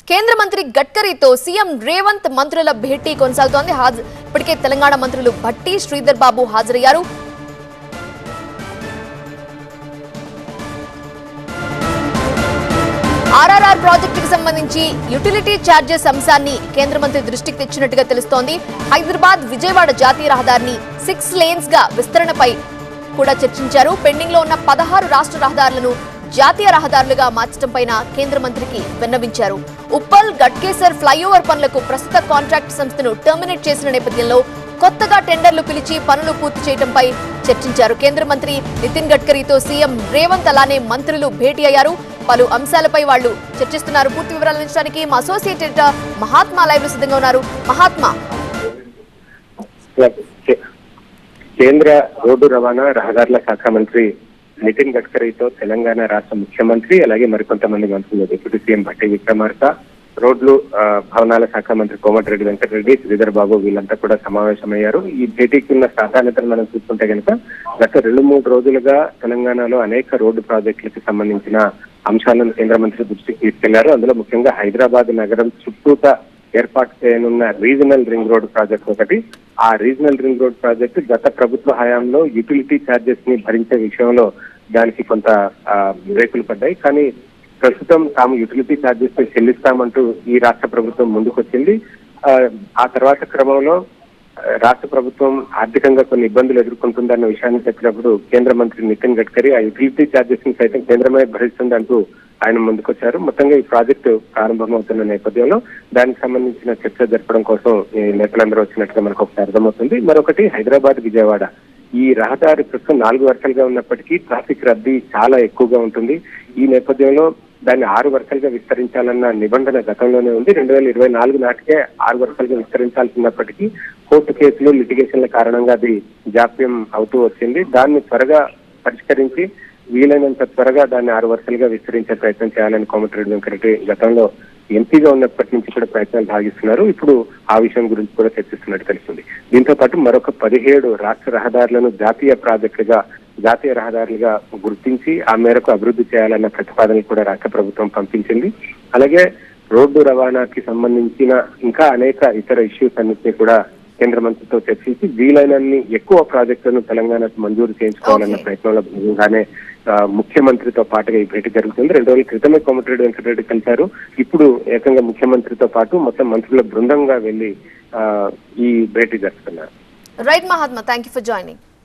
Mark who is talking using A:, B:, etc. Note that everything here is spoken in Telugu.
A: కేంద్ర మంత్రి గడ్కరీతో సీఎం రేవంత్ మంత్రుల భేటీ కొనసాగుతోంది. ఇప్పటికే తెలంగాణ మంత్రులు భట్టి, శ్రీధర్ బాబు హాజరయ్యారు. ఆర్ఆర్ఆర్ ప్రాజెక్టుకు సంబంధించి యుటిలిటీ ఛార్జెస్ అంశాన్ని కేంద్ర మంత్రి దృష్టికి తెచ్చినట్టుగా తెలుస్తోంది. హైదరాబాద్ విజయవాడ జాతీయ రహదారిని 6 లేన్స్ గా విస్తరణపై కూడా చర్చించారు. పెండింగ్ లో ఉన్న 16 రాష్ట్ర రహదారులను జాతీయ రహదారులుగా మార్చడం పైన కేంద్ర మంత్రికి విన్నవించారు. ఉప్పల్ గట్కేసర్ ఫ్లైఓవర్ పనులకు ప్రస్తుత కాంట్రాక్ట్ సంస్థను టర్మినేట్ చేసిన నేపథ్యంలో కొత్తగా టెండర్లు పిలిచి పనులు పూర్తి చేయడంపై చర్చించారు. కేంద్ర మంత్రి నితిన్ గడ్కరీతో సీఎం రేవంత్ అలానే మంత్రులు భేటీ అయ్యారు. పలు అంశాలపై వాళ్లు చర్చిస్తున్నారు. పూర్తి వివరాలు అందించడానికి మా అసోసియేట్ ఎడిటర్ మహాత్మా లైవ్ లో సిద్ధంగా ఉన్నారు. మహాత్మా,
B: కేంద్ర రోడ్డు రవాణా రహదారుల శాఖ మంత్రి నితిన్ గడ్కరీతో తెలంగాణ రాష్ట్ర ముఖ్యమంత్రి అలాగే మరికొంతమంది మంత్రులు డిప్యూటీ సీఎం భట్టి విక్రమార్క, రోడ్లు భవనాల శాఖ మంత్రి కోమటిరెడ్డి వెంకటరెడ్డి, శ్రీధర్ బాబు వీళ్ళంతా కూడా సమావేశమయ్యారు. ఈ భేటీకి ఉన్న ప్రాధాన్యతను మనం చూసుకుంటే కనుక గత 2-3 రోజులుగా తెలంగాణలో అనేక రోడ్డు ప్రాజెక్టులకు సంబంధించిన అంశాలను కేంద్ర మంత్రి దృష్టికి తీసుకెళ్లారు. అందులో ముఖ్యంగా హైదరాబాద్ నగరం చుట్టూత ఏర్పాటు చేయనున్న రీజనల్ రింగ్ రోడ్ ప్రాజెక్ట్ ఒకటి. ఆ రీజనల్ రింగ్ రోడ్ ప్రాజెక్టు గత ప్రభుత్వ హయాంలో యూటిలిటీ ఛార్జెస్ ని భరించే విషయంలో దానికి కొంత బ్రేకులు పడ్డాయి. కానీ ప్రస్తుతం తాము యూటిలిటీ ఛార్జెస్ ని చెల్లిస్తామంటూ ఈ రాష్ట్ర ప్రభుత్వం ముందుకొచ్చింది. ఆ తర్వాత క్రమంలో రాష్ట్ర ప్రభుత్వం ఆర్థికంగా కొన్ని ఇబ్బందులు ఎదుర్కొంటుందన్న విషయాన్ని చెప్పినప్పుడు కేంద్ర మంత్రి నితిన్ గడ్కరీ ఆ యూటిలిటీ ఛార్జెస్ ని సైతం కేంద్రమే భరిస్తుంది అంటూ ఆయన ముందుకొచ్చారు. మొత్తంగా ఈ ప్రాజెక్టు ప్రారంభమవుతున్న నేపథ్యంలో దానికి సంబంధించిన చర్చ జరపడం కోసం ఈ నేతలందరూ వచ్చినట్టుగా మనకు ఒకటి అర్థమవుతుంది. మరొకటి హైదరాబాద్ విజయవాడ ఈ రహదారి ప్రస్తుతం 4 వరుసలుగా ఉన్నప్పటికీ ట్రాఫిక్ రద్దీ చాలా ఎక్కువగా ఉంటుంది. ఈ నేపథ్యంలో దాన్ని 6 వరుసలుగా విస్తరించాలన్న నిబంధన గతంలోనే ఉంది. 2024 నాటికే 6 వరుసలుగా విస్తరించాల్సినప్పటికీ కోర్టు కేసులు, లిటిగేషన్ల కారణంగా అది జాప్యం అవుతూ వచ్చింది. దాన్ని త్వరగా పరిష్కరించి వీలైనంత త్వరగా దాన్ని 6 వరుసలుగా విస్తరించే ప్రయత్నం చేయాలని కోమటిరెడ్డి వెంకటరెడ్డి గతంలో ఎంపీగా ఉన్నప్పటి నుంచి కూడా ప్రయత్నాలు సాగిస్తున్నారు. ఇప్పుడు ఆ విషయం గురించి కూడా చర్చిస్తున్నట్టు తెలుస్తుంది. దీంతో పాటు మరొక 17 రాష్ట్ర రహదారులను జాతీయ రహదారులుగా గుర్తించి ఆ మేరకు అభివృద్ధి చేయాలన్న ప్రతిపాదనలు కూడా రాష్ట్ర ప్రభుత్వం పంపించింది. అలాగే రోడ్డు రవాణాకి సంబంధించిన ఇంకా అనేక ఇతర ఇష్యూస్ అన్నింటినీ కూడా కేంద్ర మంత్రితో చర్చించి వీలైనన్ని ఎక్కువ ప్రాజెక్టులను తెలంగాణకు మంజూరు చేయించుకోవాలన్న ప్రయత్నంలో భాగంగానే ముఖ్యమంత్రితో పాటుగా ఈ భేటీ జరుగుతుంది. 2 రోజుల క్రితమే కోమటిరెడ్డి వెంకటరెడ్డి కలిశారు. ఇప్పుడు ఏకంగా ముఖ్యమంత్రితో పాటు మొత్తం మంత్రుల బృందంగా వెళ్లి ఈ భేటీ జరుపుతున్నారు.
A: Right Mahatma, thank you for joining.